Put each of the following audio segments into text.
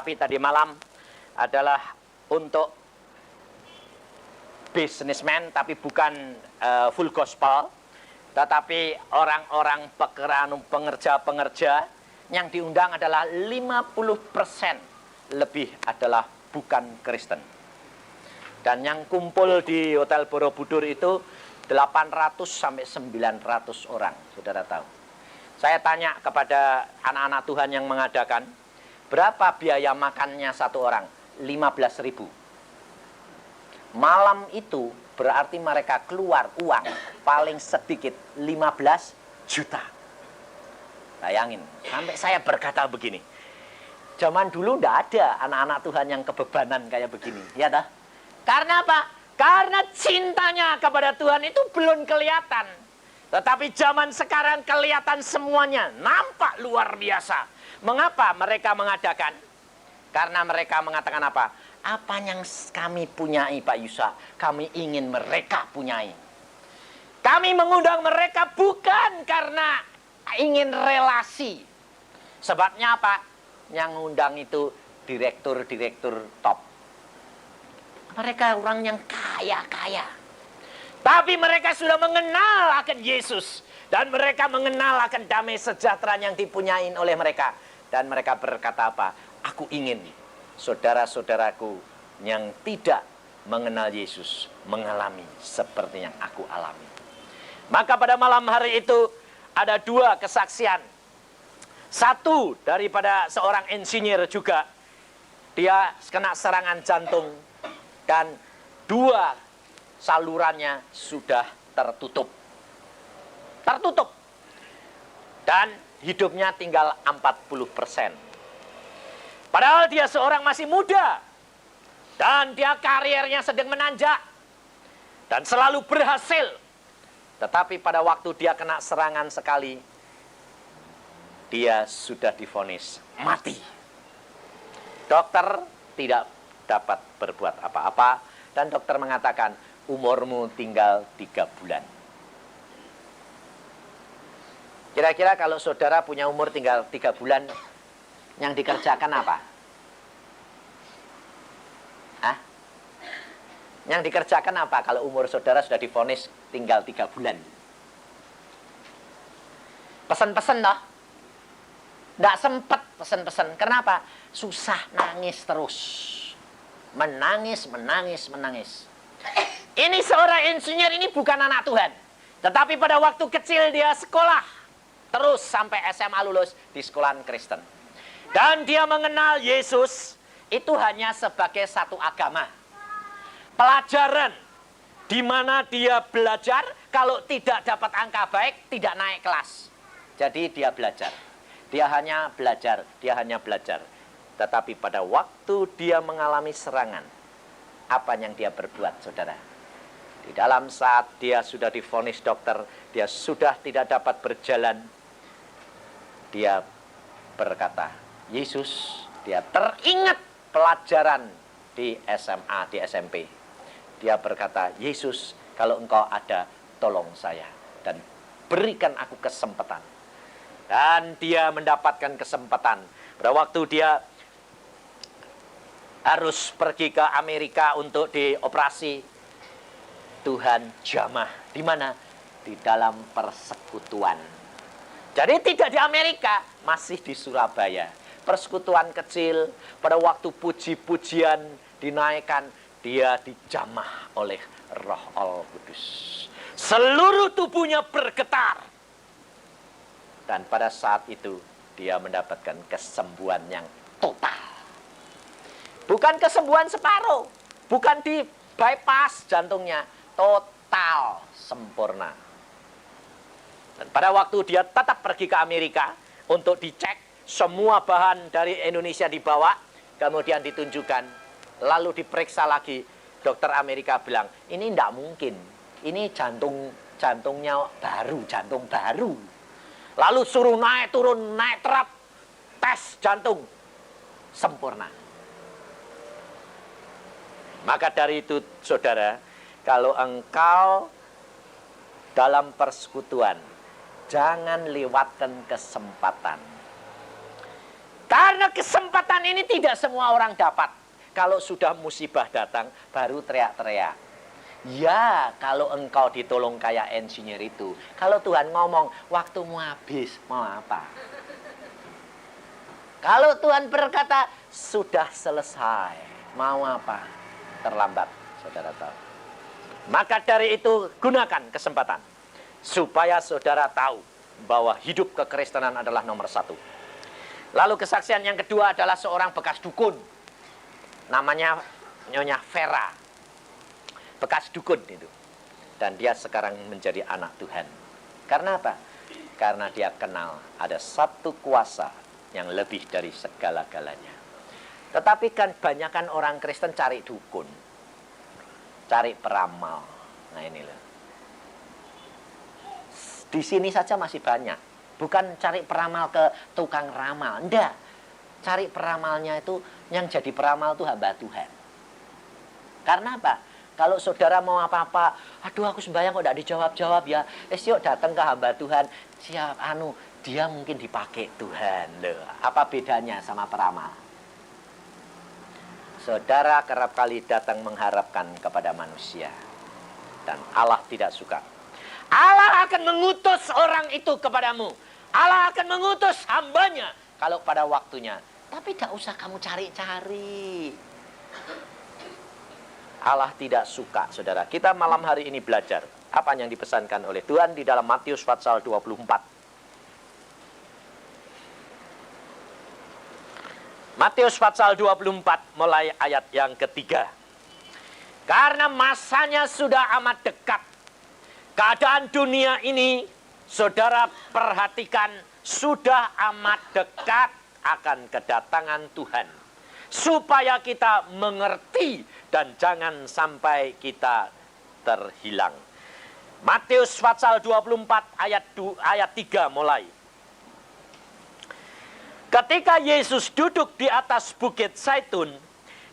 Tapi tadi malam adalah untuk businessman, tapi bukan full gospel, tetapi orang-orang pengerja-pengerja yang diundang adalah 50% lebih adalah bukan Kristen. Dan yang kumpul di Hotel Borobudur itu 800 sampai 900 orang, saudara tahu. Saya tanya kepada anak-anak Tuhan yang mengadakan, berapa biaya makannya satu orang? 15.000. Malam itu berarti mereka keluar uang paling sedikit 15 juta. Bayangin, sampai saya berkata begini, zaman dulu enggak ada anak-anak Tuhan yang kebebanan kayak begini, ya dah? Karena apa? Karena cintanya kepada Tuhan itu belum kelihatan. Tetapi zaman sekarang kelihatan semuanya, nampak luar biasa. Mengapa mereka mengadakan? Karena mereka mengatakan apa? Apa yang kami punyai, Pak Yusa, kami ingin mereka punyai. Kami mengundang mereka bukan karena ingin relasi. Sebabnya apa? Yang undang itu direktur-direktur top. Mereka orang yang kaya-kaya. Tapi mereka sudah mengenal akan Yesus. Dan mereka mengenal akan damai sejahtera yang dipunyain oleh mereka. Dan mereka berkata apa? Aku ingin saudara-saudaraku yang tidak mengenal Yesus mengalami seperti yang aku alami. Maka pada malam hari itu ada dua kesaksian. Satu daripada seorang insinyur juga. Dia kena serangan jantung. Dan dua salurannya sudah tertutup. Tertutup. Dan hidupnya tinggal 40%. Padahal dia seorang masih muda. Dan dia karirnya sedang menanjak. Dan selalu berhasil. Tetapi pada waktu dia kena serangan sekali, dia sudah divonis mati. Dokter tidak dapat berbuat apa-apa. Dan dokter mengatakan, umurmu tinggal 3 bulan. Kira-kira kalau saudara punya umur tinggal 3 bulan, yang dikerjakan apa? Hah? Yang dikerjakan apa kalau umur saudara sudah divonis tinggal 3 bulan? Pesen-pesen toh? Nggak sempet pesen-pesen. Kenapa? Susah, nangis terus. Menangis, menangis, menangis. Ini seorang insinyur, ini bukan anak Tuhan. Tetapi pada waktu kecil dia sekolah. Terus sampai SMA lulus di sekolahan Kristen. Dan dia mengenal Yesus itu hanya sebagai satu agama. Pelajaran. Di mana dia belajar, kalau tidak dapat angka baik, tidak naik kelas. Jadi dia belajar. Dia hanya belajar, dia hanya belajar. Tetapi pada waktu dia mengalami serangan, apa yang dia berbuat, saudara? Di dalam saat dia sudah divonis dokter, dia sudah tidak dapat berjalan, dia berkata, Yesus, dia teringat pelajaran di SMA, di SMP. Dia berkata, Yesus, kalau engkau ada, tolong saya. Dan berikan aku kesempatan. Dan dia mendapatkan kesempatan. Pada waktu dia harus pergi ke Amerika untuk dioperasi, Tuhan jamah. Di mana? Di dalam persekutuan. Jadi tidak di Amerika, masih di Surabaya. Persekutuan kecil, pada waktu puji-pujian dinaikkan, dia dijamah oleh Roh Al-Kudus. Seluruh tubuhnya bergetar. Dan pada saat itu, dia mendapatkan kesembuhan yang total. Bukan kesembuhan separuh. Bukan di bypass jantungnya. Total, sempurna. Dan pada waktu dia tetap pergi ke Amerika untuk dicek, semua bahan dari Indonesia dibawa, kemudian ditunjukkan, lalu diperiksa lagi. Dokter Amerika bilang, ini tidak mungkin, ini jantungnya baru, jantung baru. Lalu suruh naik turun, naik terap, tes jantung, sempurna. Maka dari itu, saudara, kalau engkau dalam persekutuan, jangan lewatkan kesempatan. Karena kesempatan ini tidak semua orang dapat. Kalau sudah musibah datang, baru teriak-teriak. Ya, kalau engkau ditolong kayak insinyur itu. Kalau Tuhan ngomong, waktumu habis, mau apa? Kalau Tuhan berkata, sudah selesai, mau apa? Terlambat, saudara tahu. Maka dari itu, gunakan kesempatan. Supaya saudara tahu bahwa hidup kekristenan adalah nomor satu. Lalu kesaksian yang kedua adalah seorang bekas dukun. Namanya Nyonya Vera. Bekas dukun itu. Dan dia sekarang menjadi anak Tuhan. Karena apa? Karena dia kenal ada satu kuasa yang lebih dari segala-galanya. Tetapi kan banyakan orang Kristen cari dukun. Cari peramal. Nah ini loh. Di sini saja masih banyak. Bukan cari peramal ke tukang ramal. Enggak. Cari peramalnya itu, yang jadi peramal itu hamba Tuhan. Karena apa? Kalau saudara mau apa-apa, aduh aku sembahyang kok tidak dijawab-jawab ya. Yuk datang ke hamba Tuhan. Siap, dia mungkin dipakai Tuhan. Loh, apa bedanya sama peramal? Saudara kerap kali datang mengharapkan kepada manusia. Dan Allah tidak suka. Allah akan mengutus orang itu kepadamu. Allah akan mengutus hambanya kalau pada waktunya. Tapi tidak usah kamu cari-cari. Allah tidak suka, saudara. Kita malam hari ini belajar apa yang dipesankan oleh Tuhan di dalam Matius pasal 24. Matius pasal 24 mulai ayat yang ketiga. Karena masanya sudah amat dekat. Keadaan dunia ini, saudara perhatikan, sudah amat dekat akan kedatangan Tuhan. Supaya kita mengerti dan jangan sampai kita terhilang. Matius pasal 24 ayat 3 mulai. Ketika Yesus duduk di atas bukit Zaitun,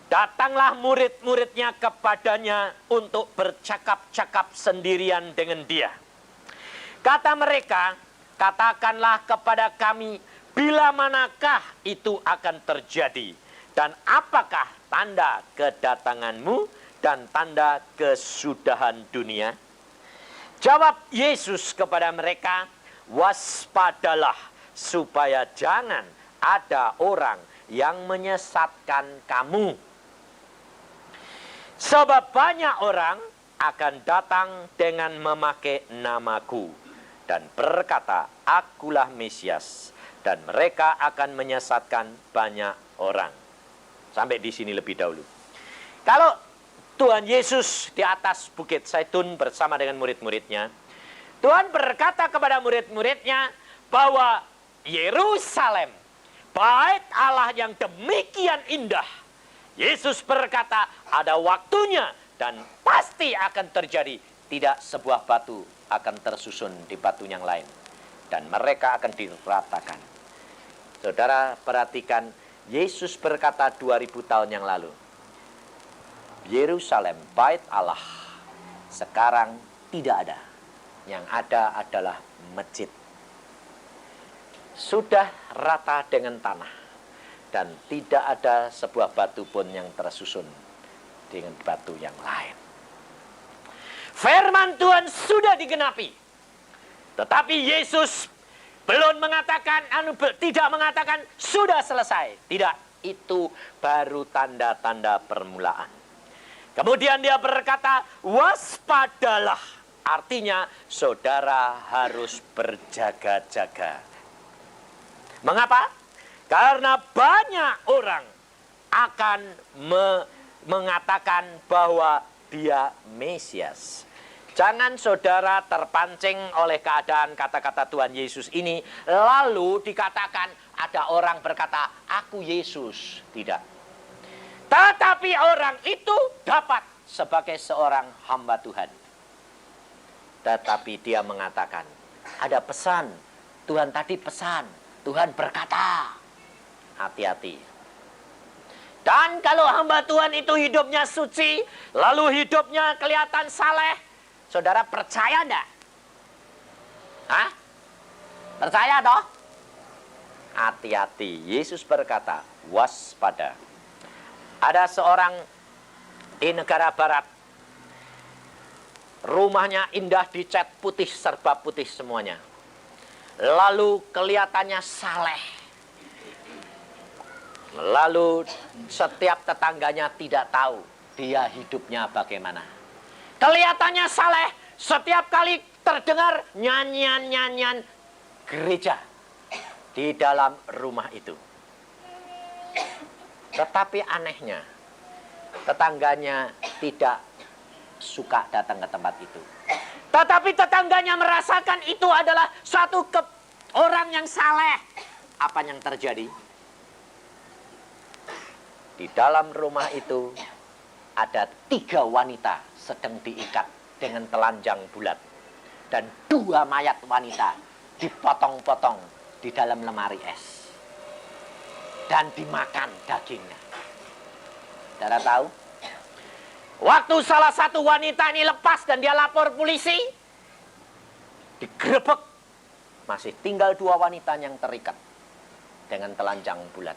datanglah murid-muridnya kepadanya untuk bercakap-cakap sendirian dengan dia. Kata mereka, katakanlah kepada kami, bila manakah itu akan terjadi? Dan apakah tanda kedatanganmu dan tanda kesudahan dunia? Jawab Yesus kepada mereka, waspadalah supaya jangan ada orang yang menyesatkan kamu. Sebab banyak orang akan datang dengan memakai namaku dan berkata, akulah Mesias, dan mereka akan menyesatkan banyak orang. Sampai di sini lebih dahulu. Kalau Tuhan Yesus di atas bukit Zaitun bersama dengan murid-muridnya, Tuhan berkata kepada murid-muridnya bahwa Yerusalem, bait Allah yang demikian indah, Yesus berkata, ada waktunya dan pasti akan terjadi. Tidak sebuah batu akan tersusun di batu yang lain. Dan mereka akan diratakan. Saudara perhatikan, Yesus berkata 2000 tahun yang lalu. Yerusalem, bait Allah, sekarang tidak ada. Yang ada adalah masjid. Sudah rata dengan tanah. Dan tidak ada sebuah batu pun yang tersusun dengan batu yang lain. Firman Tuhan sudah digenapi. Tetapi Yesus belum mengatakan, tidak mengatakan sudah selesai. Tidak, itu baru tanda-tanda permulaan. Kemudian dia berkata, waspadalah. Artinya saudara harus berjaga-jaga. Mengapa? Karena banyak orang akan mengatakan bahwa dia Mesias. Jangan saudara terpancing oleh keadaan kata-kata Tuhan Yesus ini. Lalu dikatakan ada orang berkata, aku Yesus. Tidak. Tetapi orang itu dapat sebagai seorang hamba Tuhan. Tetapi dia mengatakan, ada pesan. Tuhan tadi pesan. Tuhan berkata. Hati-hati. Dan kalau hamba Tuhan itu hidupnya suci, lalu hidupnya kelihatan saleh, saudara percaya enggak? Hah? Percaya toh? Hati-hati. Yesus berkata, waspada. Ada seorang di negara barat, rumahnya indah, dicat putih, serba putih semuanya. Lalu kelihatannya saleh. Lalu setiap tetangganya tidak tahu dia hidupnya bagaimana. Kelihatannya saleh, setiap kali terdengar nyanyian-nyanyian gereja di dalam rumah itu. Tetapi anehnya, tetangganya tidak suka datang ke tempat itu. Tetapi tetangganya merasakan itu adalah suatu orang yang saleh. Apa yang terjadi? Di dalam rumah itu ada 3 wanita sedang diikat dengan telanjang bulat. Dan 2 mayat wanita dipotong-potong di dalam lemari es. Dan dimakan dagingnya. Saudara tahu? Waktu salah satu wanita ini lepas dan dia lapor polisi, digerebek. Masih tinggal 2 wanita yang terikat dengan telanjang bulat.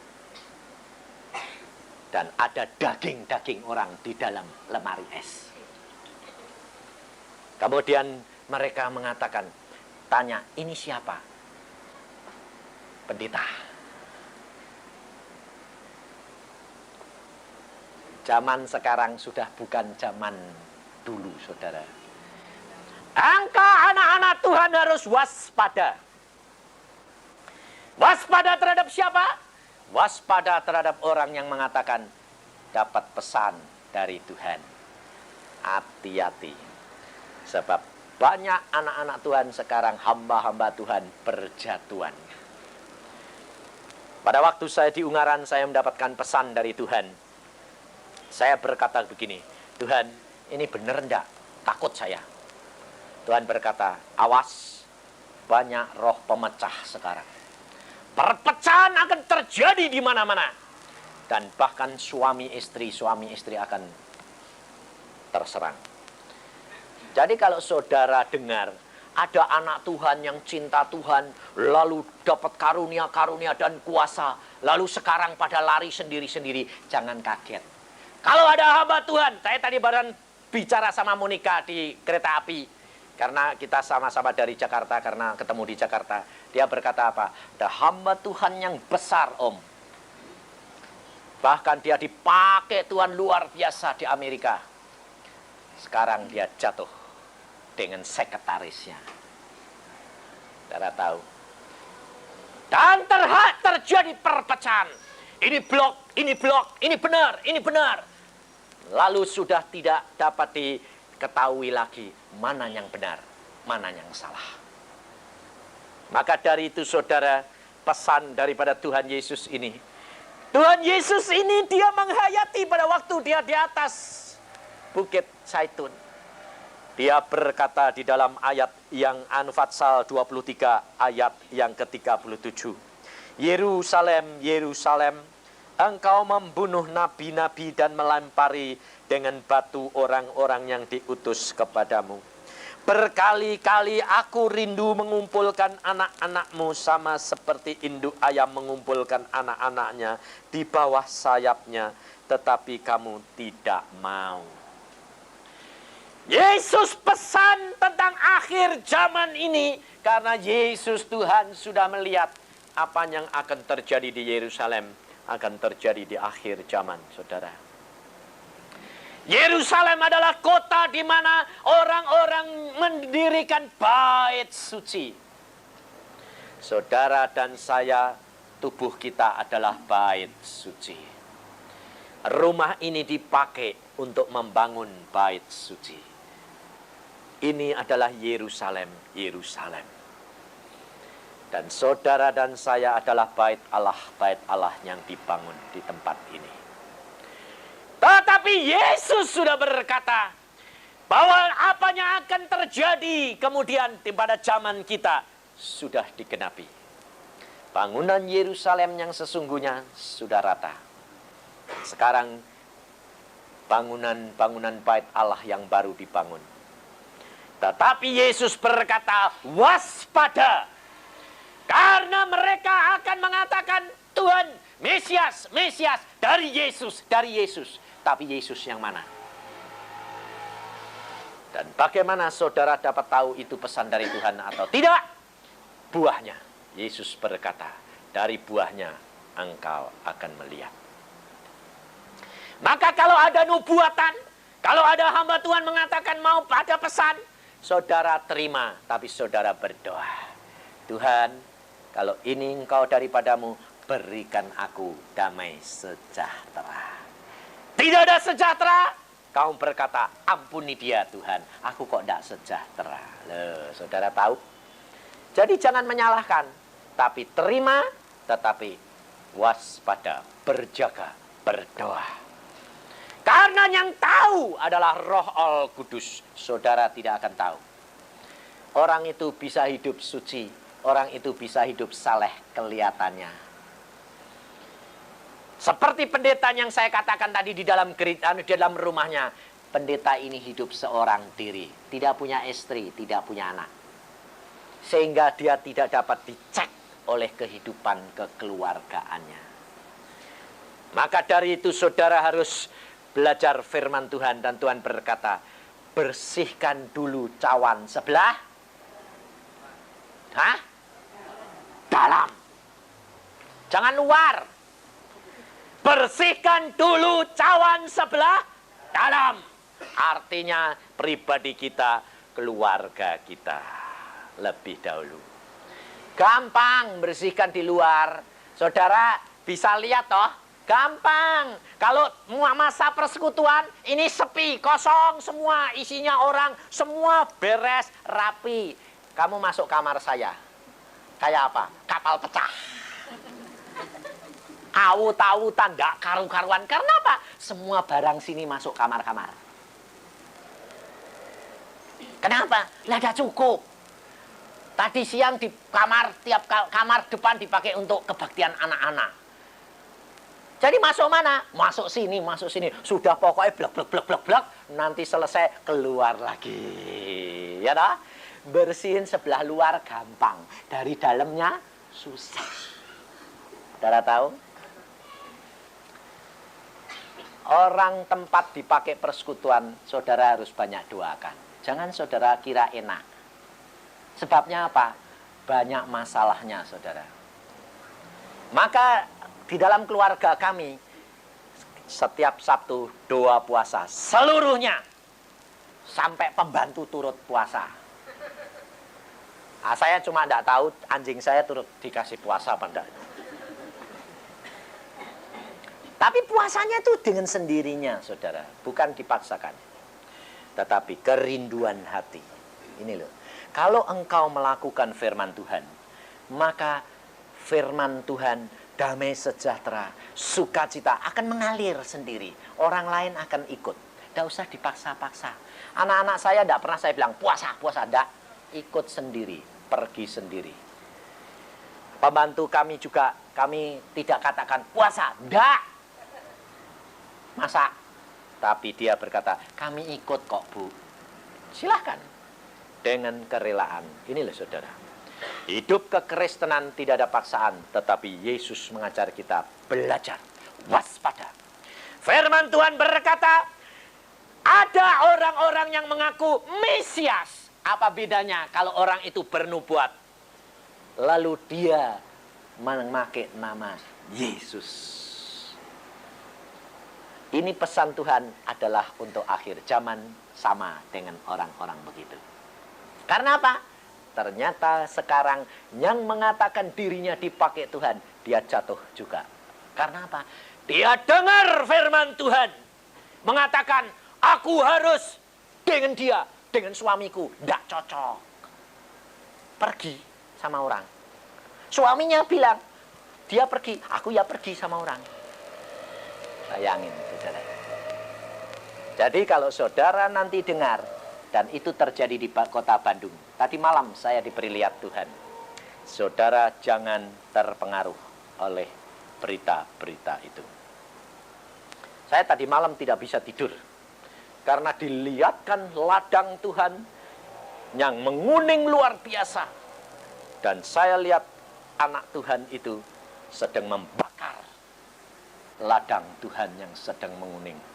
Dan ada daging-daging orang di dalam lemari es. Kemudian mereka mengatakan, tanya, ini siapa? Pendeta. Zaman sekarang sudah bukan zaman dulu, saudara. Engkau anak-anak Tuhan harus waspada. Waspada terhadap siapa? Waspada terhadap orang yang mengatakan dapat pesan dari Tuhan. Hati-hati. Sebab banyak anak-anak Tuhan sekarang, hamba-hamba Tuhan berjatuhan. Pada waktu saya di Ungaran, saya mendapatkan pesan dari Tuhan. Saya berkata begini, Tuhan, ini benar enggak? Takut saya. Tuhan berkata, awas, banyak roh pemecah sekarang. Perpecahan akan terjadi di mana-mana. Dan bahkan suami istri akan terserang. Jadi kalau saudara dengar, ada anak Tuhan yang cinta Tuhan, lalu dapat karunia-karunia dan kuasa, lalu sekarang pada lari sendiri-sendiri, jangan kaget. Kalau ada hamba Tuhan, saya tadi baru bicara sama Monica di kereta api. Karena kita sama-sama dari Jakarta, karena ketemu di Jakarta. Dia berkata apa? Ada hamba Tuhan yang besar, Om. Bahkan dia dipakai Tuhan luar biasa di Amerika. Sekarang dia jatuh dengan sekretarisnya. Saudara tahu. Dan terjadi perpecahan. Ini blok, ini benar. Lalu sudah tidak dapat diketahui lagi mana yang benar, mana yang salah. Maka dari itu saudara, pesan daripada Tuhan Yesus ini. Tuhan Yesus ini dia menghayati pada waktu dia di atas Bukit Zaitun. Dia berkata di dalam ayat yang An-Fatsal 23 ayat yang ke-37. Yerusalem, Yerusalem, engkau membunuh nabi-nabi dan melempari dengan batu orang-orang yang diutus kepadamu. Berkali-kali aku rindu mengumpulkan anak-anakmu sama seperti induk ayam mengumpulkan anak-anaknya di bawah sayapnya, tetapi kamu tidak mau. Yesus pesan tentang akhir zaman ini karena Yesus Tuhan sudah melihat apa yang akan terjadi di Yerusalem akan terjadi di akhir zaman, saudara. Yerusalem adalah kota di mana orang-orang mendirikan bait suci. Saudara dan saya, tubuh kita adalah bait suci. Rumah ini dipakai untuk membangun bait suci. Ini adalah Yerusalem, Yerusalem. Dan saudara dan saya adalah bait Allah yang dibangun di tempat ini. Tetapi Yesus sudah berkata bahwa apa yang akan terjadi kemudian pada zaman kita sudah digenapi. Bangunan Yerusalem yang sesungguhnya sudah rata. Sekarang bangunan bait Allah yang baru dibangun. Tetapi Yesus berkata, waspada. Karena mereka akan mengatakan Tuhan, Mesias, Mesias, dari Yesus, dari Yesus. Tapi Yesus yang mana? Dan bagaimana saudara dapat tahu itu pesan dari Tuhan atau tidak? Buahnya. Yesus berkata, dari buahnya engkau akan melihat. Maka kalau ada nubuatan, kalau ada hamba Tuhan mengatakan mau pada pesan, saudara terima, tapi saudara berdoa. Tuhan, kalau ini engkau daripadamu, berikan aku damai sejahtera. Tidak ada sejahtera, kau berkata, ampuni dia Tuhan, aku kok tidak sejahtera. Loh, saudara tahu? Jadi jangan menyalahkan, tapi terima, tetapi waspada, berjaga, berdoa. Karena yang tahu adalah Roh Al-Kudus, saudara tidak akan tahu. Orang itu bisa hidup suci, orang itu bisa hidup saleh kelihatannya. Seperti pendeta yang saya katakan tadi di dalam rumahnya. Pendeta ini hidup seorang diri, tidak punya istri, tidak punya anak. Sehingga dia tidak dapat dicek oleh kehidupan kekeluargaannya. Maka dari itu saudara harus belajar firman Tuhan. Dan Tuhan berkata, bersihkan dulu cawan sebelah dalam. Jangan luar. Bersihkan dulu cawan sebelah dalam. Artinya pribadi kita, keluarga kita lebih dahulu. Gampang bersihkan di luar. Saudara bisa lihat toh, gampang. Kalau masa persekutuan ini sepi, kosong semua, isinya orang, semua beres, rapi. Kamu masuk kamar saya, kayak apa? Kapal pecah. Awut-awutan, gak karu-karuan. Karena apa? Semua barang sini masuk kamar-kamar. Kenapa? Lah gak cukup. Tadi siang di kamar, tiap kamar depan dipakai untuk kebaktian anak-anak. Jadi masuk mana? Masuk sini, masuk sini. Sudah pokoknya blek. Nanti selesai keluar lagi. Ya dah? Bersihin sebelah luar gampang. Dari dalamnya susah. Saudara tahu? Orang tempat dipakai persekutuan, saudara harus banyak doakan. Jangan saudara kira enak. Sebabnya apa? Banyak masalahnya, saudara. Maka di dalam keluarga kami, setiap Sabtu doa puasa seluruhnya. Sampai pembantu turut puasa. Nah, saya cuma tidak tahu anjing saya turut dikasih puasa apa enggak. Tapi puasanya itu dengan sendirinya, saudara. Bukan dipaksakan. Tetapi kerinduan hati. Ini loh. Kalau engkau melakukan firman Tuhan, maka firman Tuhan, damai sejahtera, sukacita akan mengalir sendiri. Orang lain akan ikut. Tidak usah dipaksa-paksa. Anak-anak saya tidak pernah saya bilang, puasa. Tidak. Ikut sendiri, pergi sendiri. Pembantu kami juga, kami tidak katakan puasa. Tidak. Masa? Tapi dia berkata, kami ikut kok Bu. Silahkan. Dengan kerelaan. Inilah saudara. Hidup kekristenan tidak ada paksaan. Tetapi Yesus mengajar kita belajar. Waspada. Firman Tuhan berkata, ada orang-orang yang mengaku Mesias. Apa bedanya kalau orang itu bernubuat? Lalu dia memakai nama Yesus. Ini pesan Tuhan adalah untuk akhir zaman, sama dengan orang-orang begitu. Karena apa? Ternyata sekarang yang mengatakan dirinya dipakai Tuhan, dia jatuh juga. Karena apa? Dia dengar firman Tuhan. Mengatakan, aku harus dengan dia, dengan suamiku. Tidak cocok. Pergi sama orang. Suaminya bilang, dia pergi, aku ya pergi sama orang. Bayangin, saudara. Jadi kalau saudara nanti dengar, dan itu terjadi di kota Bandung. Tadi malam saya diberi lihat Tuhan. Saudara jangan terpengaruh oleh berita-berita itu. Saya tadi malam tidak bisa tidur. Karena dilihatkan ladang Tuhan yang menguning luar biasa. Dan saya lihat anak Tuhan itu sedang membakar ladang Tuhan yang sedang menguning.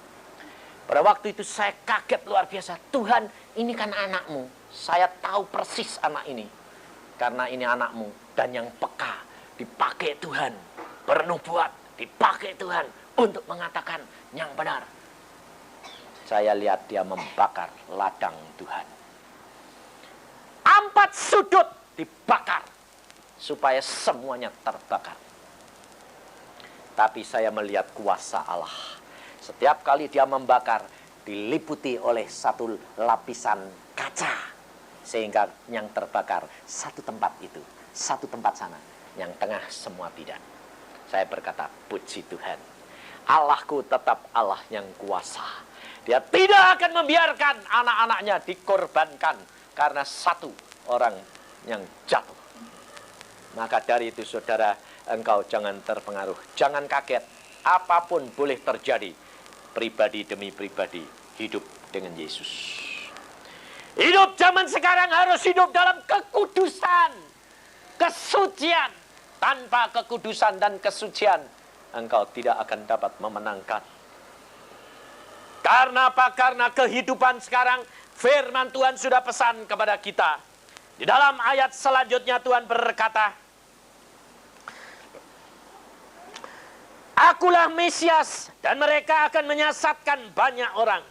Pada waktu itu saya kaget luar biasa. Tuhan, ini kan anakmu. Saya tahu persis anak ini. Karena ini anakmu. Dan yang peka dipakai Tuhan. Bernubuat dipakai Tuhan untuk mengatakan yang benar. Saya lihat dia membakar ladang Tuhan. 4 sudut dibakar. Supaya semuanya terbakar. Tapi saya melihat kuasa Allah. Setiap kali dia membakar, diliputi oleh satu lapisan kaca. Sehingga yang terbakar satu tempat itu, satu tempat sana. Yang tengah semua tidak. Saya berkata, puji Tuhan. Allahku tetap Allah yang kuasa. Dia tidak akan membiarkan anak-anaknya dikorbankan karena satu orang yang jatuh. Maka dari itu saudara, engkau jangan terpengaruh. Jangan kaget. Apapun boleh terjadi. Pribadi demi pribadi hidup dengan Yesus. Hidup zaman sekarang harus hidup dalam kekudusan, kesucian. Tanpa kekudusan dan kesucian, engkau tidak akan dapat memenangkan. Karena apa? Karena kehidupan sekarang, firman Tuhan sudah pesan kepada kita. Di dalam ayat selanjutnya Tuhan berkata, Akulah Mesias dan mereka akan menyesatkan banyak orang.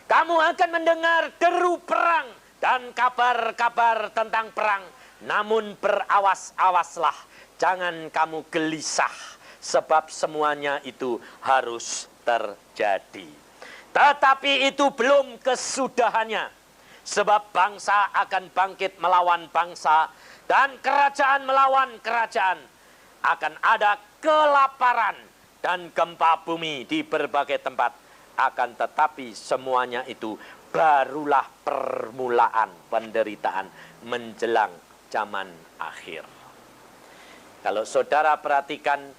Kamu akan mendengar deru perang dan kabar-kabar tentang perang. Namun berawas-awaslah, jangan kamu gelisah, sebab semuanya itu harus terjadi. Tetapi itu belum kesudahannya, sebab bangsa akan bangkit melawan bangsa dan kerajaan melawan kerajaan. Akan ada kelaparan dan gempa bumi di berbagai tempat. Akan tetapi semuanya itu barulah permulaan penderitaan menjelang zaman akhir. Kalau saudara perhatikan,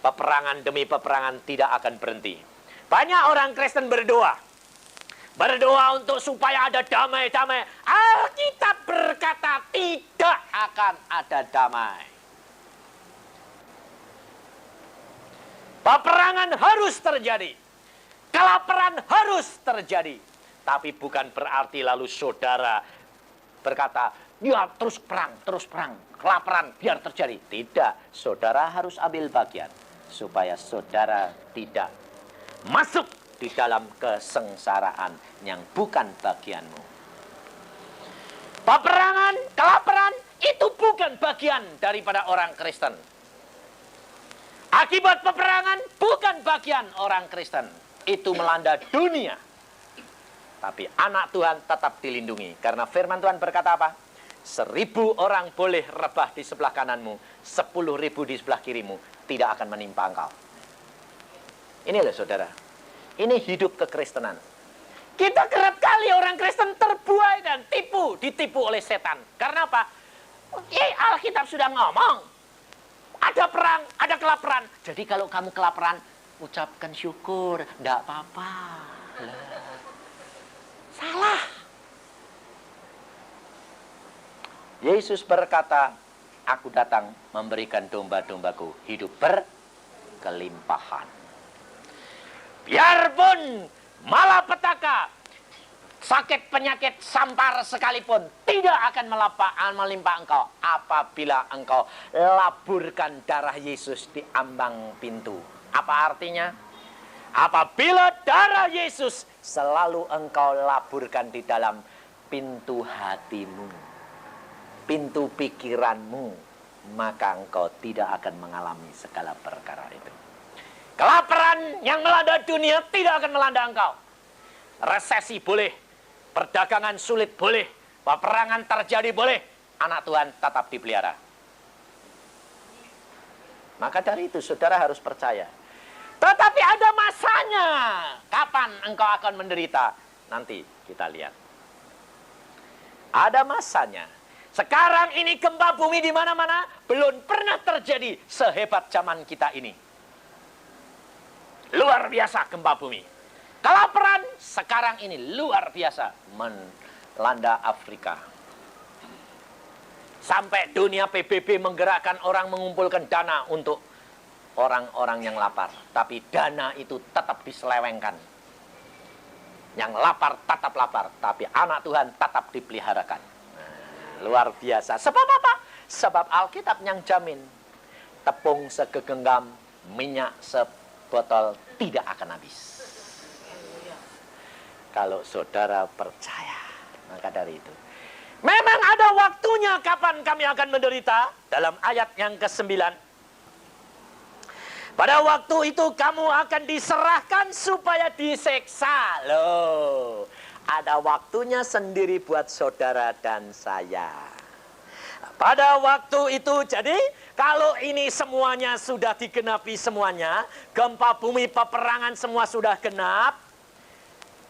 peperangan demi peperangan tidak akan berhenti. Banyak orang Kristen berdoa. Berdoa untuk supaya ada damai-damai. Alkitab berkata tidak akan ada damai. Peperangan harus terjadi. Kelaparan harus terjadi. Tapi bukan berarti lalu saudara berkata, ya terus perang. Kelaparan biar terjadi. Tidak, saudara harus ambil bagian. Supaya saudara tidak masuk di dalam kesengsaraan yang bukan bagianmu. Peperangan, kelaparan, itu bukan bagian daripada orang Kristen. Akibat peperangan bukan bagian orang Kristen. Itu melanda dunia. Tapi anak Tuhan tetap dilindungi. Karena firman Tuhan berkata apa? 1000 orang boleh rebah di sebelah kananmu, 10.000 di sebelah kirimu, tidak akan menimpa engkau. Ini loh saudara. Ini hidup kekristenan. Kita kerap kali orang Kristen terbuai dan ditipu oleh setan. Karena apa? Alkitab sudah ngomong. Ada perang, ada kelaparan. Jadi kalau kamu kelaparan, ucapkan syukur. Tidak apa-apa. Salah. Yesus berkata, aku datang memberikan domba-dombaku hidup berkelimpahan. Biarpun malapetaka, sakit penyakit sampar sekalipun tidak akan melimpah engkau apabila engkau laburkan darah Yesus di ambang pintu. Apa artinya? Apabila darah Yesus selalu engkau laburkan di dalam pintu hatimu, pintu pikiranmu, maka engkau tidak akan mengalami segala perkara itu. Kelaparan yang melanda dunia tidak akan melanda engkau. Resesi boleh, perdagangan sulit boleh, peperangan terjadi boleh, anak Tuhan tetap dipelihara. Maka dari itu saudara harus percaya. Tetapi ada masanya. Kapan engkau akan menderita? Nanti kita lihat. Ada masanya. Sekarang ini gempa bumi di mana-mana belum pernah terjadi sehebat zaman kita ini. Luar biasa gempa bumi. Kelaparan sekarang ini luar biasa melanda Afrika. Sampai dunia PBB menggerakkan orang mengumpulkan dana untuk orang-orang yang lapar. Tapi dana itu tetap diselewengkan. Yang lapar tetap lapar, tapi anak Tuhan tetap dipeliharakan. Luar biasa. Sebab apa? Sebab Alkitab yang jamin. Tepung segegenggam, minyak sebotol tidak akan habis. Kalau saudara percaya, maka dari itu. Memang ada waktunya kapan kami akan menderita. Dalam ayat yang ke-9. Pada waktu itu kamu akan diserahkan supaya diseksa. Loh, ada waktunya sendiri buat saudara dan saya. Pada waktu itu, jadi kalau ini semuanya sudah digenapi semuanya, gempa bumi, peperangan semua sudah genap,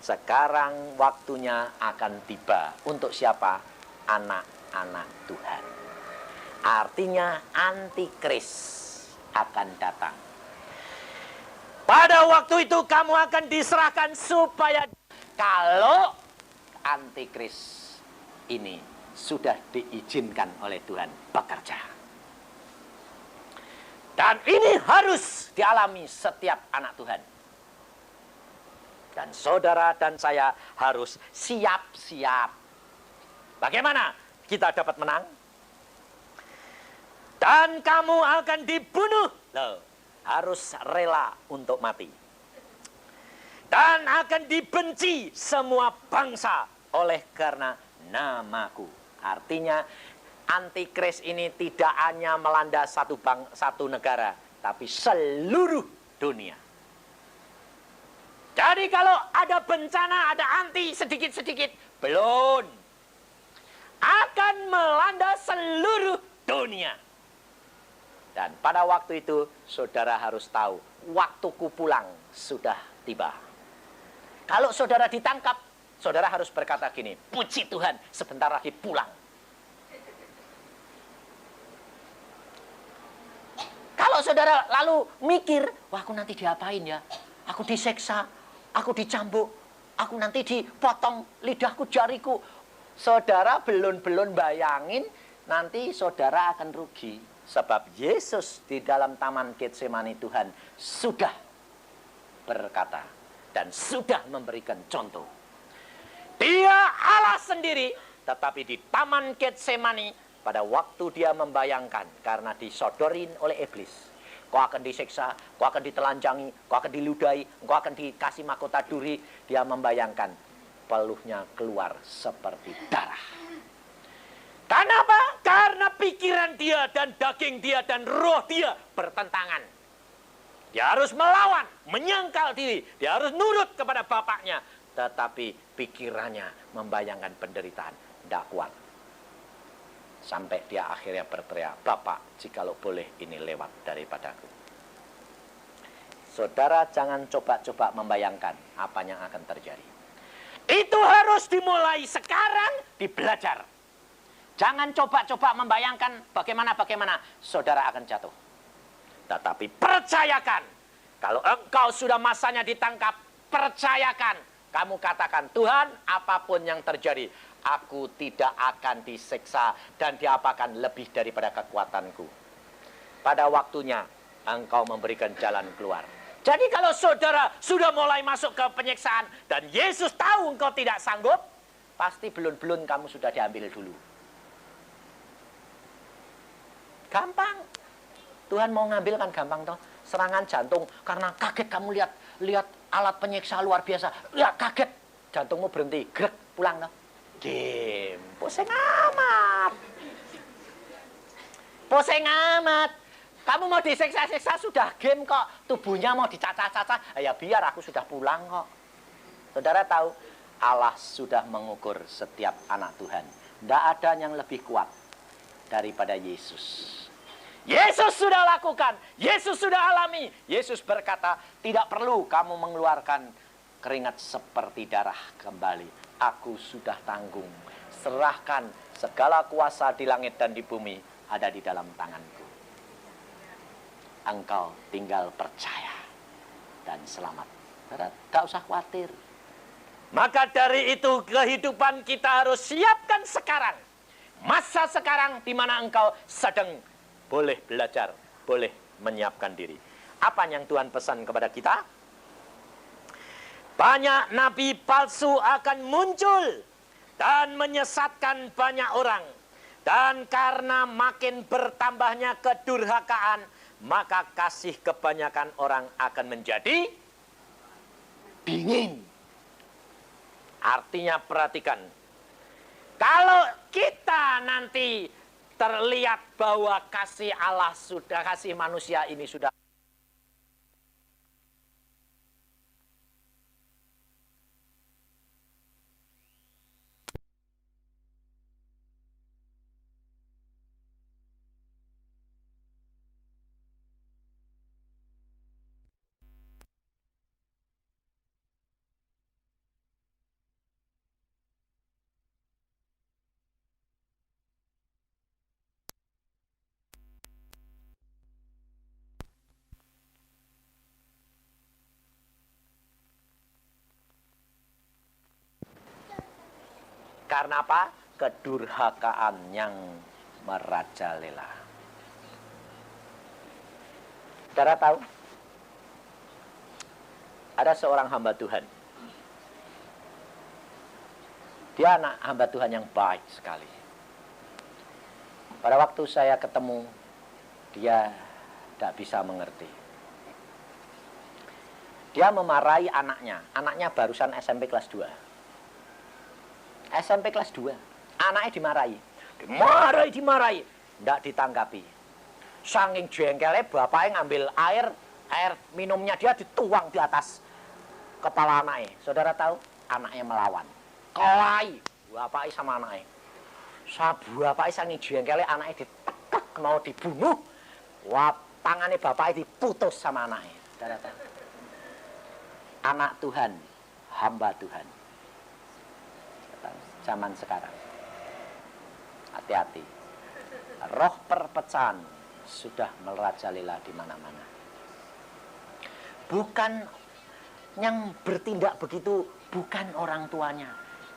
sekarang waktunya akan tiba. Untuk siapa? Anak-anak Tuhan. Artinya antikris akan datang. Pada waktu itu kamu akan diserahkan supaya, kalau antikris ini sudah diizinkan oleh Tuhan bekerja. Dan ini harus dialami setiap anak Tuhan. Dan saudara dan saya harus siap-siap. Bagaimana kita dapat menang? Dan kamu akan dibunuh. Loh, harus rela untuk mati. Dan akan dibenci semua bangsa oleh karena namaku. Artinya antikris ini tidak hanya melanda satu negara, tapi seluruh dunia. Jadi kalau ada bencana, ada anti sedikit-sedikit, belum. Akan melanda seluruh dunia. Dan pada waktu itu, saudara harus tahu, waktuku pulang sudah tiba. Kalau saudara ditangkap, saudara harus berkata gini, puji Tuhan, sebentar lagi pulang. Kalau saudara lalu mikir, wah aku nanti diapain ya? Aku diseksa, aku dicambuk, aku nanti dipotong lidahku, jariku. Saudara belum bayangin, nanti saudara akan rugi. Sebab Yesus di dalam Taman Getsemani Tuhan sudah berkata dan sudah memberikan contoh. Dia Allah sendiri, tetapi di Taman Getsemani pada waktu dia membayangkan, karena disodorin oleh iblis. Kau akan disiksa, kau akan ditelanjangi, kau akan diludahi, kau akan dikasih mahkota duri. Dia membayangkan peluhnya keluar seperti darah. Kenapa? Karena pikiran dia dan daging dia dan roh dia bertentangan. Dia harus melawan, menyangkal diri. Dia harus nurut kepada bapaknya. Tetapi pikirannya membayangkan penderitaan. Tidak kuat. Sampai dia akhirnya berteriak, Bapak, jikalau boleh ini lewat daripadaku. Saudara jangan coba-coba membayangkan apa yang akan terjadi. Itu harus dimulai sekarang, dibelajar. Jangan coba-coba membayangkan bagaimana saudara akan jatuh. Tetapi percayakan, kalau engkau sudah masanya ditangkap, percayakan. Kamu katakan, Tuhan, apapun yang terjadi, aku tidak akan disiksa dan diapakan lebih daripada kekuatanku. Pada waktunya, engkau memberikan jalan keluar. Jadi kalau saudara sudah mulai masuk ke penyiksaan dan Yesus tahu engkau tidak sanggup, pasti belum kamu sudah diambil dulu. Gampang. Tuhan mau ngambil kan gampang toh. Serangan jantung karena kaget kamu lihat alat penyiksa luar biasa. Ya kaget, jantungmu berhenti, grek, pulang toh. Game, pusing amat. Pusing amat. Kamu mau disiksa-siksa sudah game kok. Tubuhnya mau dicaca-caca, ya biar aku sudah pulang kok. Saudara tahu, Allah sudah mengukur setiap anak Tuhan. Tidak ada yang lebih kuat daripada Yesus. Yesus sudah lakukan, Yesus sudah alami. Yesus berkata, tidak perlu kamu mengeluarkan keringat seperti darah kembali. Aku sudah tanggung. Serahkan segala kuasa di langit dan di bumi ada di dalam tanganku. Engkau tinggal percaya dan selamat. Tidak usah khawatir. Maka dari itu kehidupan kita harus siapkan sekarang. Masa sekarang di mana engkau sedang boleh belajar, boleh menyiapkan diri. Apa yang Tuhan pesan kepada kita? Banyak nabi palsu akan muncul dan menyesatkan banyak orang. Dan karena makin bertambahnya kedurhakaan, maka kasih kebanyakan orang akan menjadi dingin. Artinya perhatikan, kalau kita nanti terlihat bahwa kasih Allah sudah, kasih manusia ini sudah karena apa? Kedurhakaan yang merajalela. Saudara tahu? Ada seorang hamba Tuhan. Dia anak hamba Tuhan yang baik sekali. Pada waktu saya ketemu, dia tidak bisa mengerti. Dia memarahi anaknya. Anaknya barusan SMP kelas 2. SMP kelas 2. Anaknya dimarahi. Dimarahi. Tidak ditanggapi. Saking jengkelnya bapaknya ngambil air minumnya dia dituang di atas kepala anaknya. Saudara tahu? Anaknya melawan. Kelahi bapaknya sama anaknya. Bapaknya saking jengkelnya anaknya ditekek mau dibunuh. Tangannya bapaknya diputus sama anaknya. Saudara tahu? Anak Tuhan, hamba Tuhan. Zaman sekarang, hati-hati, roh perpecahan sudah merajalela di mana-mana. Bukan yang bertindak begitu, bukan orang tuanya,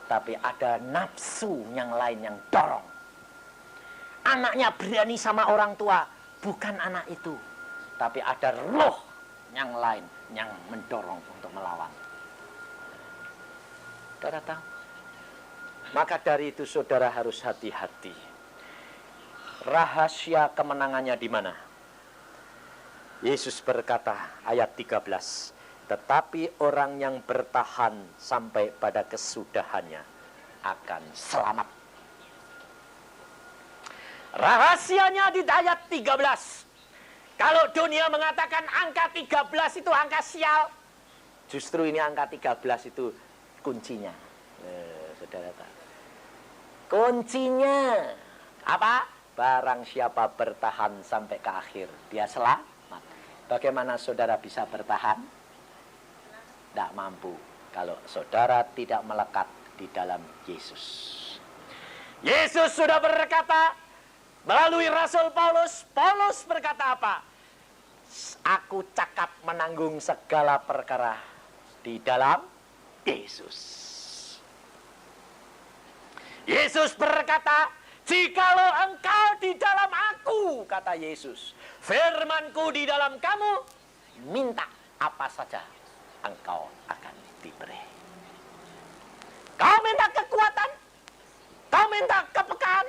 tapi ada nafsu yang lain yang dorong. Anaknya berani sama orang tua, bukan anak itu, tapi ada roh yang lain yang mendorong untuk melawan. Saudara tahu? Maka dari itu saudara harus hati-hati. Rahasia kemenangannya di mana? Yesus berkata ayat 13, tetapi orang yang bertahan sampai pada kesudahannya akan selamat. Rahasianya di ayat 13. Kalau dunia mengatakan angka 13 itu angka sial, justru ini angka 13 itu kuncinya. Saudara tahu. Kuncinya apa? Barang siapa bertahan sampai ke akhir, dia selamat. Bagaimana saudara bisa bertahan? Tidak mampu kalau saudara tidak melekat di dalam Yesus. Yesus sudah berkata melalui Rasul Paulus. Paulus berkata apa? Aku cakap menanggung segala perkara di dalam Yesus. Yesus berkata, jikalau engkau di dalam aku, kata Yesus, firmanku di dalam kamu, minta apa saja, engkau akan diberi. Kau minta kekuatan, kau minta kepekaan,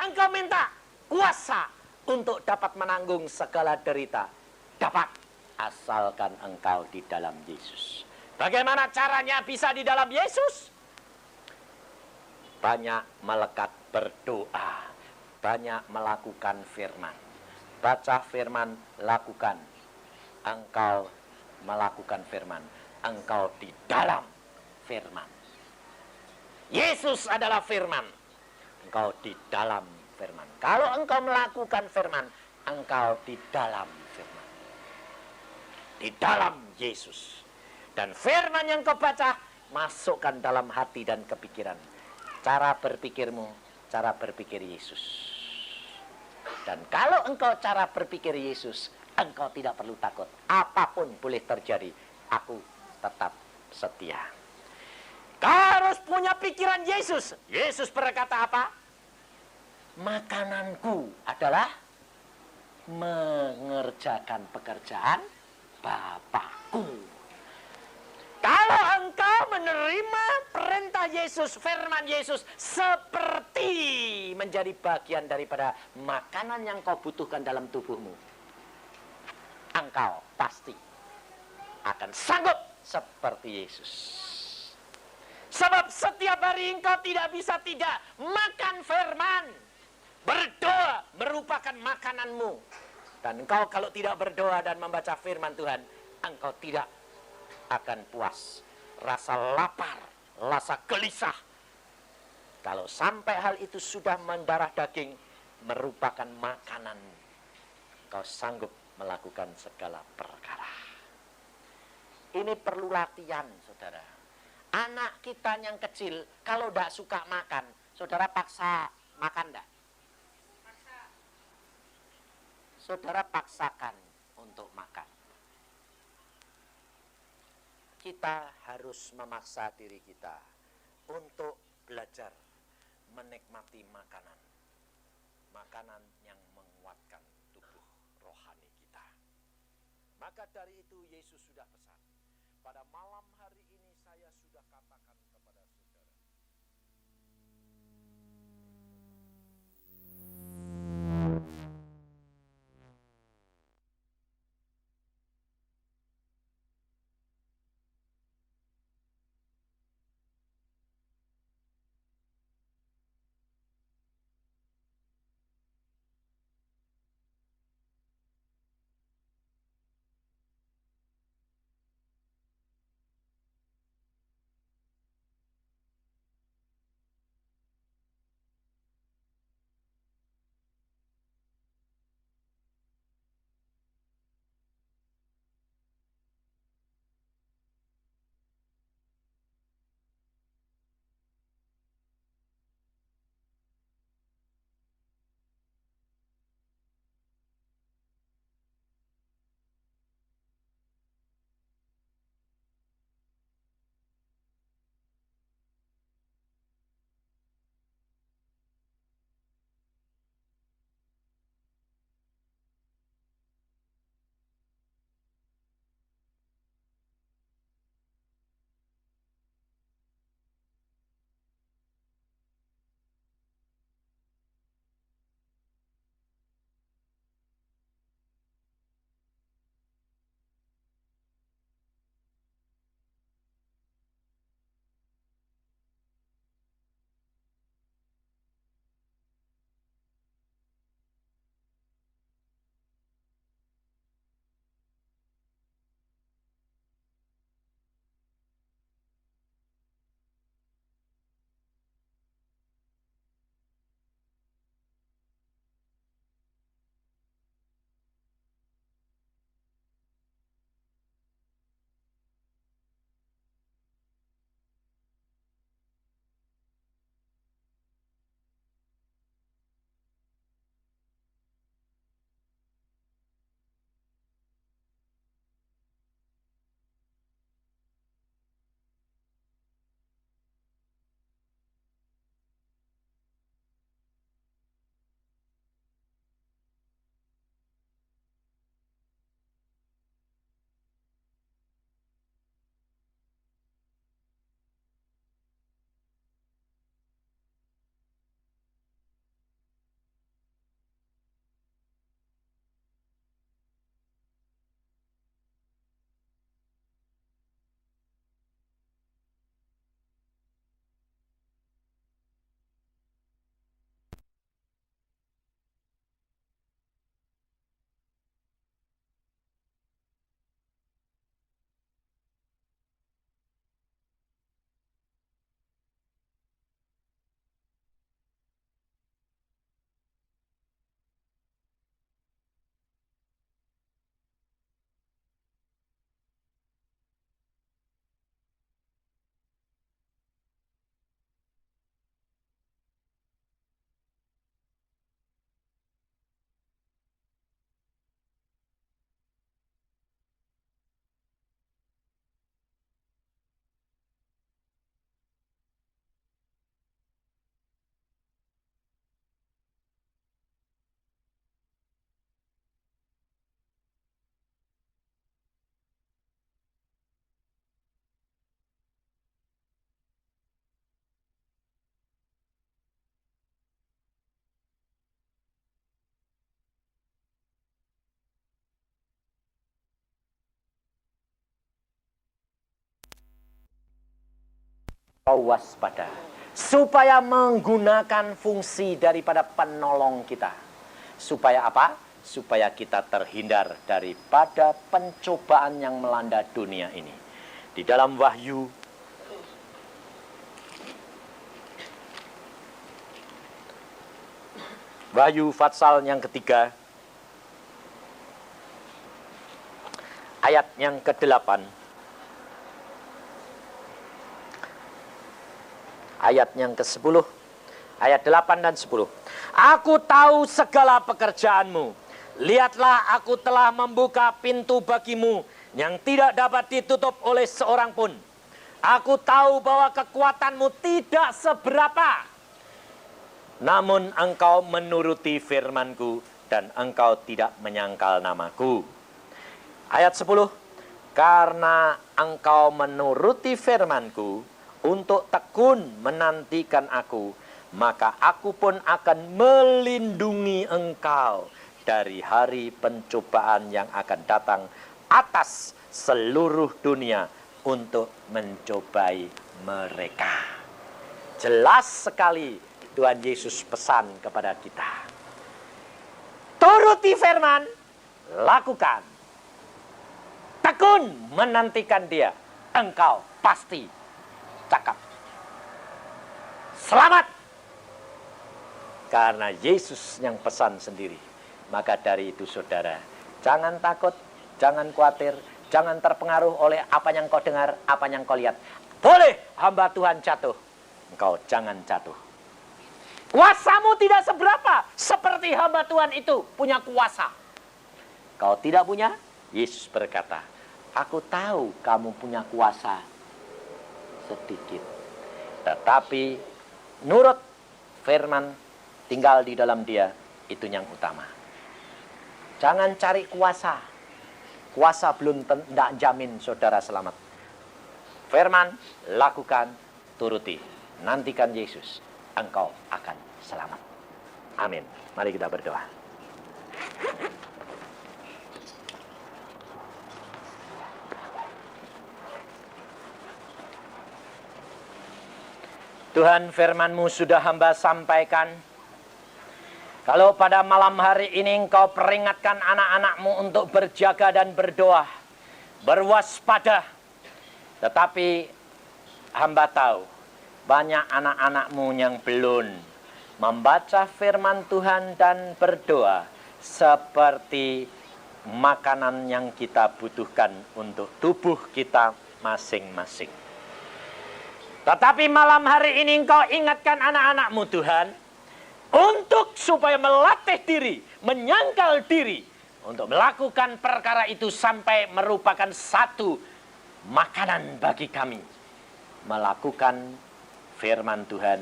engkau minta kuasa untuk dapat menanggung segala derita. Dapat, asalkan engkau di dalam Yesus. Bagaimana caranya bisa di dalam Yesus? Banyak melekat berdoa, banyak melakukan firman. Baca firman, lakukan. Engkau melakukan firman, engkau di dalam firman. Yesus adalah firman, engkau di dalam firman. Kalau engkau melakukan firman, engkau di dalam firman. Di dalam Yesus. Dan firman yang kau baca, masukkan dalam hati dan kepikiran. Cara berpikirmu, cara berpikir Yesus. Dan kalau engkau cara berpikir Yesus, engkau tidak perlu takut. Apapun boleh terjadi, aku tetap setia. Kau harus punya pikiran Yesus. Yesus berkata apa? Makananku adalah mengerjakan pekerjaan Bapakku. Kalau engkau menerima perintah Yesus, firman Yesus, seperti menjadi bagian daripada makanan yang kau butuhkan dalam tubuhmu, engkau pasti akan sanggup seperti Yesus. Sebab setiap hari engkau tidak bisa tidak makan firman. Berdoa merupakan makananmu. Dan engkau kalau tidak berdoa dan membaca firman Tuhan, engkau tidak akan puas. Rasa lapar, rasa gelisah. Kalau sampai hal itu sudah mendarah daging, merupakan makanan, kau sanggup melakukan segala perkara. Ini perlu latihan, saudara. Anak kita yang kecil, kalau tidak suka makan, saudara paksa makan tidak? Saudara paksakan untuk makan. Kita harus memaksa diri kita untuk belajar menikmati makanan. Makanan yang menguatkan tubuh rohani kita. Maka dari itu Yesus sudah pesan. Pada malam hari ini saya sudah katakan kepada saudara. Kau waspada. Supaya menggunakan fungsi daripada penolong kita. Supaya apa? Supaya kita terhindar daripada pencobaan yang melanda dunia ini. Di dalam Wahyu pasal yang ketiga, ayat yang ke-8, ayat yang ke-10, ayat 8 dan 10. Aku tahu segala pekerjaanmu. Lihatlah, aku telah membuka pintu bagimu yang tidak dapat ditutup oleh seorang pun. Aku tahu bahwa kekuatanmu tidak seberapa. Namun engkau menuruti firmanku dan engkau tidak menyangkal namaku. Ayat 10. Karena engkau menuruti firmanku untuk tekun menantikan aku, maka aku pun akan melindungi engkau dari hari pencobaan yang akan datang atas seluruh dunia untuk mencobai mereka. Jelas sekali Tuhan Yesus pesan kepada kita. Turuti firman, lakukan. Tekun menantikan dia, engkau pasti cakap. Selamat. Karena Yesus yang pesan sendiri. Maka dari itu saudara, jangan takut, jangan khawatir, jangan terpengaruh oleh apa yang kau dengar, apa yang kau lihat. Boleh hamba Tuhan jatuh, engkau jangan jatuh. Kuasamu tidak seberapa seperti hamba Tuhan itu punya kuasa. Kau tidak punya? Yesus berkata, aku tahu kamu punya kuasa sedikit. Tetapi nurut firman, tinggal di dalam dia, itu yang utama. Jangan cari kuasa. Kuasa belum tidak jamin saudara selamat. Firman, lakukan, turuti. Nantikan Yesus, engkau akan selamat. Amin. Mari kita berdoa. Tuhan, firman-Mu sudah hamba sampaikan. Kalau pada malam hari ini engkau peringatkan anak-anak-Mu untuk berjaga dan berdoa, berwaspada. Tetapi hamba tahu banyak anak-anak-Mu yang belum membaca firman Tuhan dan berdoa seperti makanan yang kita butuhkan untuk tubuh kita masing-masing. Tetapi malam hari ini engkau ingatkan anak-anak-Mu Tuhan, untuk supaya melatih diri, menyangkal diri, untuk melakukan perkara itu sampai merupakan satu makanan bagi kami. Melakukan firman Tuhan,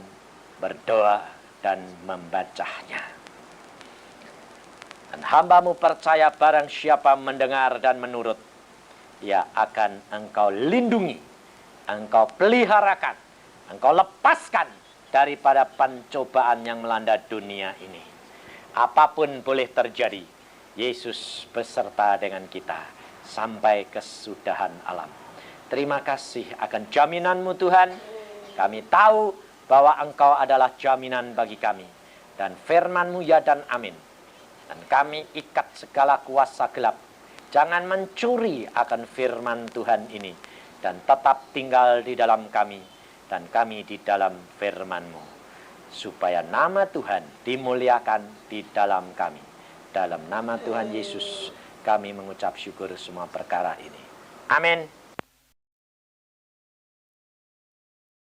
berdoa dan membacanya. Dan hamba-Mu percaya barang siapa mendengar dan menurut, ia akan engkau lindungi, engkau peliharakan, engkau lepaskan daripada pencobaan yang melanda dunia ini. Apapun boleh terjadi, Yesus beserta dengan kita sampai kesudahan alam. Terima kasih akan jaminan-Mu Tuhan. Kami tahu bahwa Engkau adalah jaminan bagi kami. Dan firman-Mu ya dan amin. Dan kami ikat segala kuasa gelap. Jangan mencuri akan firman Tuhan ini. Dan tetap tinggal di dalam kami. Dan kami di dalam firman-Mu. Supaya nama Tuhan dimuliakan di dalam kami. Dalam nama Tuhan Yesus kami mengucap syukur semua perkara ini. Amin.